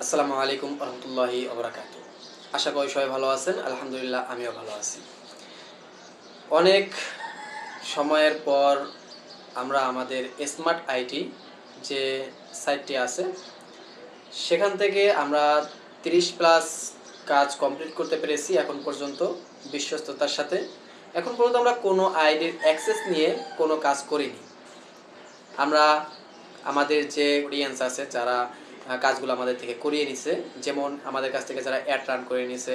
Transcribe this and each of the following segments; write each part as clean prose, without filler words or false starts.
আসসালামু আলাইকুম রহমতুল্লাহি ওবরাকাতু। আশা করি সবাই ভালো আছেন। আলহামদুলিল্লাহ আমিও ভালো আছি। অনেক সময়ের পর আমরা আমাদের স্মার্ট আইটি যে সাইটটি আছে সেখান থেকে আমরা 30+ কাজ কমপ্লিট করতে পেরেছি এখন পর্যন্ত বিশ্বস্ততার সাথে। এখন পর্যন্ত আমরা কোনো আইডির অ্যাক্সেস নিয়ে কোনো কাজ করিনি। আমরা আমাদের যে অডিয়েন্স আছে যারা কাজগুলো আমাদের থেকে করিয়ে নিছে, যেমন আমাদের কাছ থেকে যারা অ্যাড রান করে নিছে,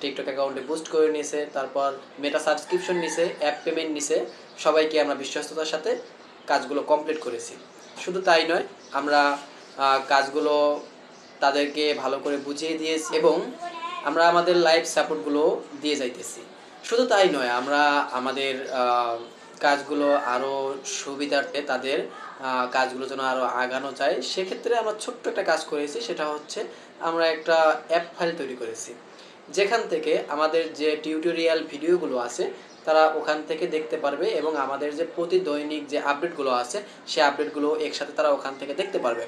টিকটক অ্যাকাউন্টে বুস্ট করে নিছে, তারপর মেটা সাবস্ক্রিপশন নিছে, অ্যাপ পেমেন্ট নিছে, সবাইকে আমরা বিশ্বস্ততার সাথে কাজগুলো কমপ্লিট করেছি। শুধু তাই নয়, আমরা কাজগুলো তাদেরকে ভালো করে বুঝিয়ে দিয়েছি এবং আমরা আমাদের লাইভ সাপোর্টগুলো দিয়ে যাইতেছি। শুধু তাই নয়, আমরা আমাদের কাজগুলো আরও সুবিধার্থে তাদের কাজগুলো যেন আরও আগানো যায় সেক্ষেত্রে আমরা ছোট্ট একটা কাজ করেছি। সেটা হচ্ছে আমরা একটা অ্যাপ ফাইল তৈরি করেছি, যেখান থেকে আমাদের যে টিউটোরিয়াল ভিডিওগুলো আছে তারা ওখান থেকে দেখতে পারবে এবং আমাদের যে প্রতিদৈনিক যে আপডেটগুলো আছে সেই আপডেটগুলো একসাথে তারা ওখান থেকে দেখতে পারবে।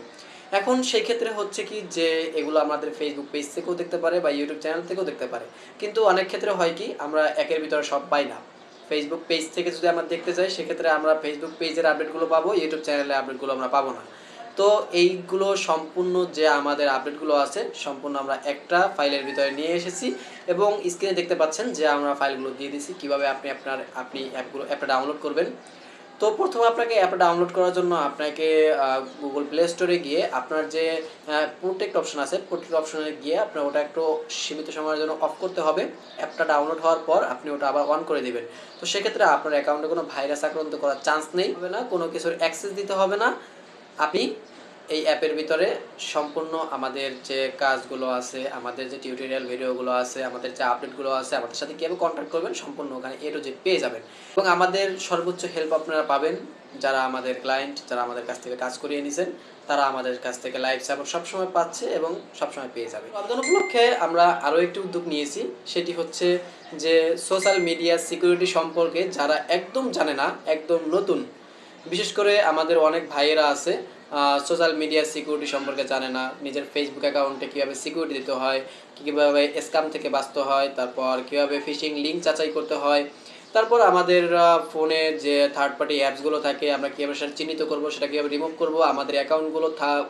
এখন সেই ক্ষেত্রে হচ্ছে কি যে এগুলো আমাদের ফেসবুক পেজ থেকেও দেখতে পারে বা ইউটিউব চ্যানেল থেকেও দেখতে পারে, কিন্তু অনেক ক্ষেত্রে হয় কি আমরা একের ভিতরে সব পাই না। ফেসবুক পেজ থেকে যদি আমরা দেখতে যাই সেক্ষেত্রে আমরা ফেসবুক পেজের আপডেটগুলো পাবো, ইউটিউব চ্যানেলের আপডেটগুলো আমরা পাবো না। তো এইগুলো সম্পূর্ণ যে আমাদের আপডেটগুলো আছে সম্পূর্ণ আমরা একটা ফাইলের ভিতরে নিয়ে এসেছি এবং স্ক্রিনে দেখতে পাচ্ছেন যে আমরা ফাইলগুলো দিয়ে দিয়েছি কীভাবে আপনি অ্যাপটা ডাউনলোড করবেন। তো প্রথমে আপনাকে অ্যাপটা ডাউনলোড করার জন্য আপনাকে গুগল প্লে স্টোরে গিয়ে আপনার যে প্রোটেক্ট অপশন আছে, প্রোটেক্ট অপশনে গিয়ে আপনার ওটা একটু সীমিত সময়ের জন্য অফ করতে হবে। অ্যাপটা ডাউনলোড হওয়ার পর আপনি ওটা আবার অন করে দেবেন। তো সেক্ষেত্রে আপনার অ্যাকাউন্টে কোনো ভাইরাস আক্রান্ত করার চান্স নেই, হবে না, কোনো কিছুর অ্যাক্সেস দিতে হবে না। আপনি এই অ্যাপের ভিতরে সম্পূর্ণ আমাদের যে কাজগুলো আছে, আমাদের যে টিউটোরিয়াল ভিডিওগুলো আছে, আমাদের যে আপডেটগুলো আছে, আমাদের সাথে কীভাবে কন্ট্যাক্ট করবেন সম্পূর্ণ ওখানে A to Z পেয়ে যাবেন এবং আমাদের সর্বোচ্চ হেল্প আপনারা পাবেন। যারা আমাদের ক্লায়েন্ট, যারা আমাদের কাছ থেকে কাজ করিয়ে নিছেন, তারা আমাদের কাছ থেকে লাইভ সাপোর্ট সবসময় পাচ্ছে এবং সবসময় পেয়ে যাবে। রমজান উপলক্ষে আমরা আরও একটি উদ্যোগ নিয়েছি, সেটি হচ্ছে যে সোশ্যাল মিডিয়া সিকিউরিটি সম্পর্কে যারা একদম জানে না, একদম নতুন, বিশেষ করে আমাদের অনেক ভাইয়েরা আছে সোশ্যাল মিডিয়া সিকিউরিটি সম্পর্কে জানে না, নিজের ফেসবুক অ্যাকাউন্টে কীভাবে সিকিউরিটি দিতে হয়, কীভাবে স্ক্যাম থেকে বাঁচতে হয়, তারপর কীভাবে ফিশিং লিঙ্ক যাচাই করতে হয়, তারপর আমাদের ফোনে যে থার্ড পার্টি অ্যাপসগুলো থাকে আমরা কীভাবে সেটা চিহ্নিত করবো, সেটা কীভাবে রিমুভ করবো, আমাদের অ্যাকাউন্টগুলো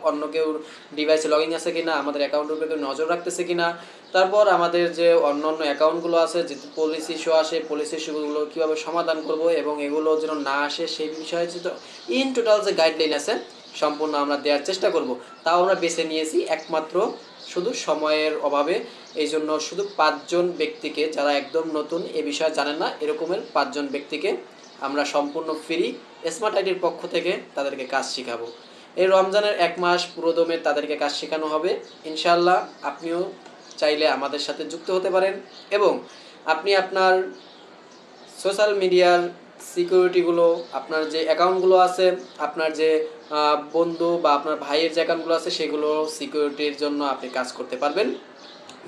অন্য কেউ ডিভাইসে লগ ইন আছে কি না, আমাদের অ্যাকাউন্টের উপরে কেউ নজর রাখতেছে কি না, তারপর আমাদের যে অন্য অন্য অ্যাকাউন্টগুলো আছে যে পলিসি ইস্যু আসে, পলিসি ইস্যুগুলো কীভাবে সমাধান করব এবং এগুলো যেন না আসে সেই বিষয়ে যে ইন টোটাল যে গাইডলাইন আছে সম্পূর্ণ আমরা দেওয়ার চেষ্টা করব। তাও আমরা বেছে নিয়েছি একমাত্র শুধু সময়ের অভাবে, এই জন্য শুধু 5 জন ব্যক্তিকে, যারা একদম নতুন এ বিষয়ে জানেন না, এরকমের 5 জন ব্যক্তিকে আমরা সম্পূর্ণ ফ্রি স্মার্ট আইডির পক্ষ থেকে তাদেরকে কাজ শেখাবো। এই রমজানের 1 মাস পুরোদমে তাদেরকে কাজ শেখানো হবে। ইনশাআল্লাহ আপনিও চাইলে আমাদের সাথে যুক্ত হতে পারেন এবং আপনি আপনার সোশ্যাল মিডিয়ার সিকিউরিটিগুলো, আপনার যে অ্যাকাউন্টগুলো আছে, আপনার যে বন্ধু বা আপনার ভাইয়ের যে অ্যাকাউন্টগুলো আছে সেগুলো সিকিউরিটির জন্য আপনি কাজ করতে পারবেন।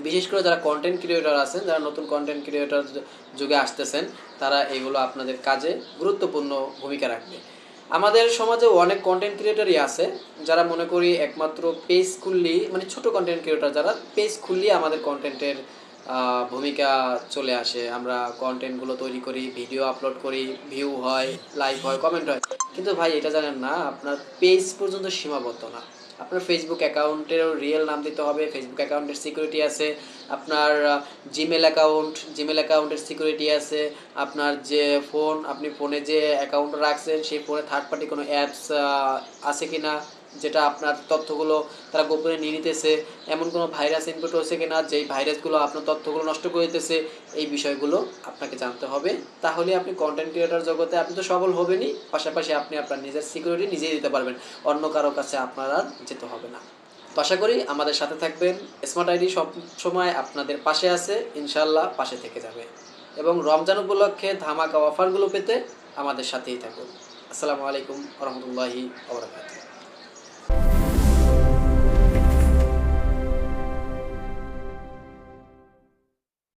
বিশেষ করে যারা কন্টেন্ট ক্রিয়েটর আছেন, যারা নতুন কন্টেন্ট ক্রিয়েটর যুগে আসতেছেন, তারা এগুলো আপনাদের কাজে গুরুত্বপূর্ণ ভূমিকা রাখবে। আমাদের সমাজে অনেক কন্টেন্ট ক্রিয়েটরই আছে যারা মনে করি একমাত্র পেজ খুললেই, মানে ছোটো কন্টেন্ট ক্রিয়েটর যারা পেজ খুললেই আমাদের কন্টেন্টের ভূমিকা চলে আসে, আমরা কন্টেন্টগুলো তৈরি করি, ভিডিও আপলোড করি, ভিউ হয়, লাইক হয়, কমেন্ট হয়, কিন্তু ভাই এটা জানেন না আপনার পেজ পর্যন্ত সীমাবদ্ধ না। আপনার ফেসবুক অ্যাকাউন্টেরও রিয়েল নাম দিতে হবে, ফেসবুক অ্যাকাউন্টের সিকিউরিটি আছে, আপনার জিমেল অ্যাকাউন্টের সিকিউরিটি আছে, আপনার যে ফোন, আপনি ফোনে যে অ্যাকাউন্ট রাখছেন সেই ফোনে থার্ড পার্টি কোনো অ্যাপস আছে কি না, যেটা আপনার তথ্যগুলো তারা গোপনে নিয়ে নিতেছে, এমন কোনো ভাইরাস ইনপুট হচ্ছে কি না যেই ভাইরাসগুলো আপনার তথ্যগুলো নষ্ট করে দিতেছে, এই বিষয়গুলো আপনাকে জানতে হবে। তাহলে আপনি কন্টেন্ট ক্রিয়েটর জগতে আপনি তো সফল হবেনই, পাশাপাশি আপনি আপনার নিজের সিকিউরিটি নিজেই দিতে পারবেন, অন্য কারো কাছে আপনার আর যেতে হবে না। তো আশা করি আমাদের সাথে থাকবেন। স্মার্ট আইডি সব সময় আপনাদের পাশে আছে, ইনশাআল্লাহ পাশে থেকে যাবে এবং রমজান উপলক্ষে ধামাকা অফারগুলো পেতে আমাদের সাথেই থাকুন। আসসালামু আলাইকুম রহমতুল্লাহি ওয়া বারাকাতুহু।